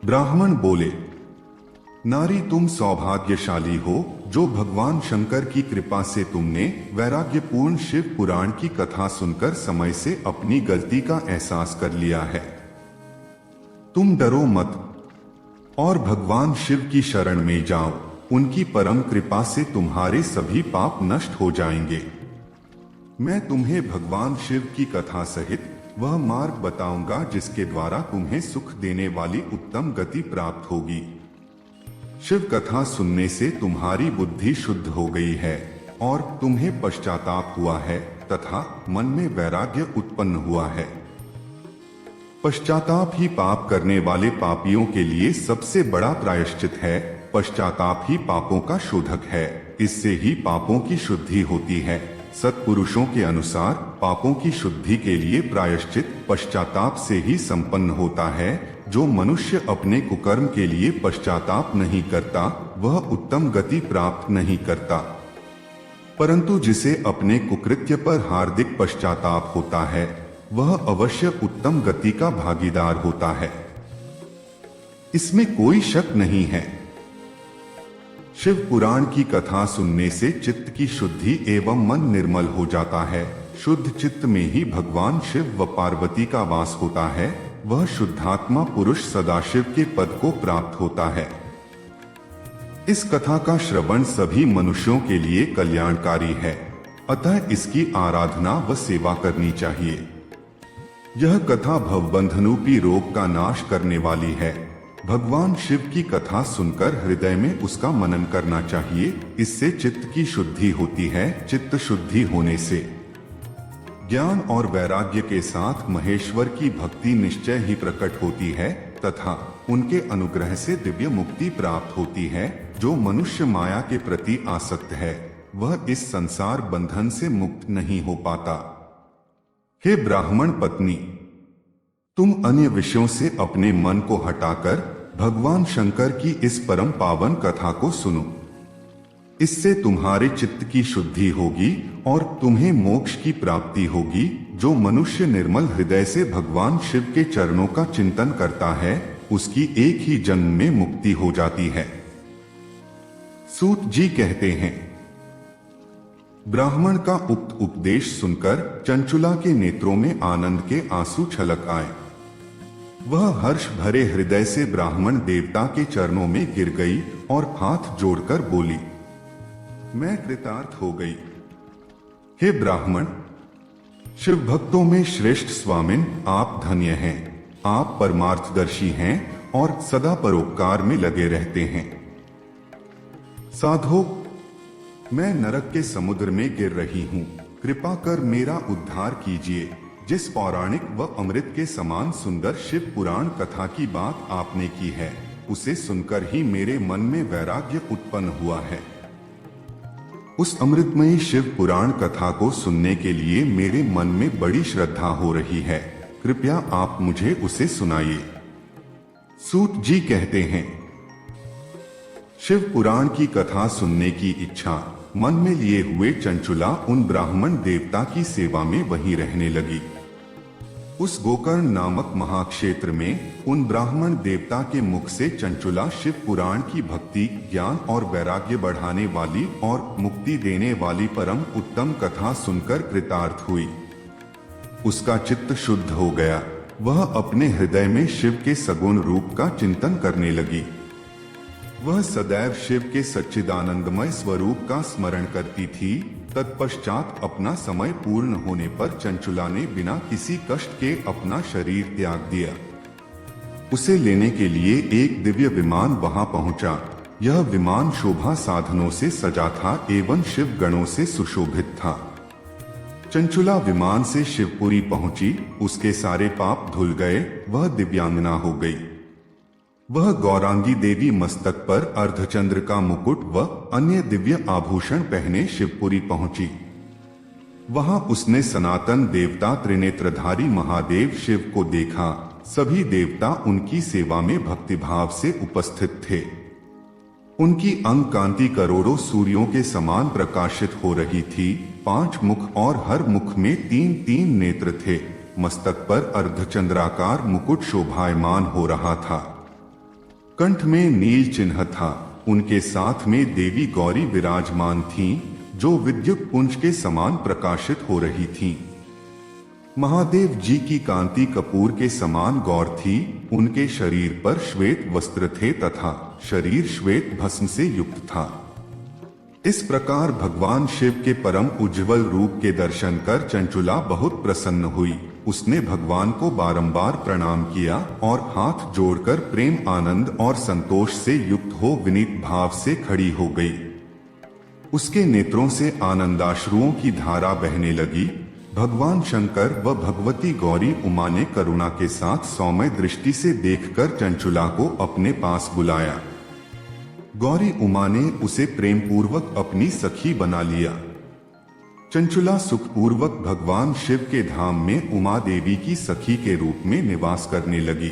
ब्राह्मण बोले, नारी तुम सौभाग्यशाली हो जो भगवान शंकर की कृपा से तुमने वैराग्यपूर्ण शिव पुराण की कथा सुनकर समय से अपनी गलती का एहसास कर लिया है। तुम डरो मत और भगवान शिव की शरण में जाओ, उनकी परम कृपा से तुम्हारे सभी पाप नष्ट हो जाएंगे। मैं तुम्हें भगवान शिव की कथा सहित वह मार्ग बताऊंगा जिसके द्वारा तुम्हें सुख देने वाली उत्तम गति प्राप्त होगी। शिव कथा सुनने से तुम्हारी बुद्धि शुद्ध हो गई है और तुम्हें पश्चाताप हुआ है तथा मन में वैराग्य उत्पन्न हुआ है। पश्चाताप ही पाप करने वाले पापियों के लिए सबसे बड़ा प्रायश्चित है। पश्चाताप ही पापों का शोधक है, इससे ही पापों की शुद्धि होती है। सत्पुरुषों के अनुसार पापों की शुद्धि के लिए प्रायश्चित पश्चाताप से ही संपन्न होता है। जो मनुष्य अपने कुकर्म के लिए पश्चाताप नहीं करता वह उत्तम गति प्राप्त नहीं करता, परंतु जिसे अपने कुकृत्य पर हार्दिक पश्चाताप होता है वह अवश्य उत्तम गति का भागीदार होता है, इसमें कोई शक नहीं है। शिव पुराण की कथा सुनने से चित्त की शुद्धि एवं मन निर्मल हो जाता है। शुद्ध चित्त में ही भगवान शिव व पार्वती का वास होता है। वह शुद्धात्मा पुरुष सदाशिव के पद को प्राप्त होता है। इस कथा का श्रवण सभी मनुष्यों के लिए कल्याणकारी है, अतः इसकी आराधना व सेवा करनी चाहिए। यह कथा भवबंधनरूपी रोग का नाश करने वाली है। भगवान शिव की कथा सुनकर हृदय में उसका मनन करना चाहिए, इससे चित्त की शुद्धि होती है। चित्त शुद्धि होने से ज्ञान और वैराग्य के साथ महेश्वर की भक्ति निश्चय ही प्रकट होती है तथा उनके अनुग्रह से दिव्य मुक्ति प्राप्त होती है। जो मनुष्य माया के प्रति आसक्त है वह इस संसार बंधन से मुक्त नहीं हो पाता। हे ब्राह्मण पत्नी, तुम अन्य विषयों से अपने मन को हटाकर भगवान शंकर की इस परम पावन कथा को सुनो। इससे तुम्हारे चित्त की शुद्धि होगी और तुम्हें मोक्ष की प्राप्ति होगी। जो मनुष्य निर्मल हृदय से भगवान शिव के चरणों का चिंतन करता है उसकी एक ही जन्म में मुक्ति हो जाती है। सूत जी कहते हैं, ब्राह्मण का उक्त उपदेश सुनकर चंचुला के नेत्रों में आनंद के आंसू छलक आए। वह हर्ष भरे हृदय से ब्राह्मण देवता के चरणों में गिर गई और हाथ जोड़कर बोली, मैं कृतार्थ हो गई। हे ब्राह्मण, शिव भक्तों में श्रेष्ठ स्वामिन आप धन्य हैं। आप परमार्थदर्शी हैं और सदा परोपकार में लगे रहते हैं। साधो, मैं नरक के समुद्र में गिर रही हूँ, कृपा कर मेरा उद्धार कीजिए। जिस पौराणिक व अमृत के समान सुंदर शिव पुराण कथा की बात आपने की है उसे सुनकर ही मेरे मन में वैराग्य उत्पन्न हुआ है। उस अमृतमयी शिव पुराण कथा को सुनने के लिए मेरे मन में बड़ी श्रद्धा हो रही है। कृपया आप मुझे उसे सुनाइए। सूत जी कहते हैं, शिव पुराण की कथा सुनने की इच्छा मन में लिए हुए चंचुला उन ब्राह्मण देवता की सेवा में वहीं रहने लगी। उस गोकर्ण नामक महाक्षेत्र में उन ब्राह्मण देवता के मुख से चंचुला शिव पुराण की भक्ति, ज्ञान और वैराग्य बढ़ाने वाली और मुक्ति देने वाली परम उत्तम कथा सुनकर कृतार्थ हुई। उसका चित्त शुद्ध हो गया। वह अपने हृदय में शिव के सगुण रूप का चिंतन करने लगी। वह सदैव शिव के सच्चिदानंदमय स्वरूप का स्मरण करती थी। तत्पश्चात अपना समय पूर्ण होने पर चंचुला ने बिना किसी कष्ट के अपना शरीर त्याग दिया। उसे लेने के लिए एक दिव्य विमान वहां पहुंचा। यह विमान शोभा साधनों से सजा था एवं शिव गणों से सुशोभित था। चंचुला विमान से शिवपुरी पहुंची। उसके सारे पाप धुल गए। वह दिव्यांगना हो गई। वह गौरांगी देवी मस्तक पर अर्धचंद्र का मुकुट व अन्य दिव्य आभूषण पहने शिवपुरी पहुंची। वहां उसने सनातन देवता त्रिनेत्रधारी महादेव शिव को देखा। सभी देवता उनकी सेवा में भक्तिभाव से उपस्थित थे। उनकी अंग कांति करोड़ों सूर्यों के समान प्रकाशित हो रही थी। 5 मुख और हर मुख में 3-3 नेत्र थे। मस्तक पर अर्धचंद्राकार मुकुट शोभायमान हो रहा था। कंठ में नील चिन्ह था। उनके साथ में देवी गौरी विराजमान थीं, जो विद्युत पुंज के समान प्रकाशित हो रही थीं। महादेव जी की कांति कपूर के समान गौर थी। उनके शरीर पर श्वेत वस्त्र थे तथा शरीर श्वेत भस्म से युक्त था। इस प्रकार भगवान शिव के परम उज्ज्वल रूप के दर्शन कर चंचुला बहुत प्रसन्न हुई। उसने भगवान को बारंबार प्रणाम किया और हाथ जोड़कर प्रेम आनंद और संतोष से युक्त हो विनीत भाव से खड़ी हो गई। उसके नेत्रों से आनंदाश्रुओं की धारा बहने लगी। भगवान शंकर व भगवती गौरी उमा ने करुणा के साथ सौम्य दृष्टि से देखकर चंचुला को अपने पास बुलाया। गौरी उमा ने उसे प्रेम पूर्वक अपनी सखी बना लिया। चंचुला सुखपूर्वक भगवान शिव के धाम में उमा देवी की सखी के रूप में निवास करने लगी।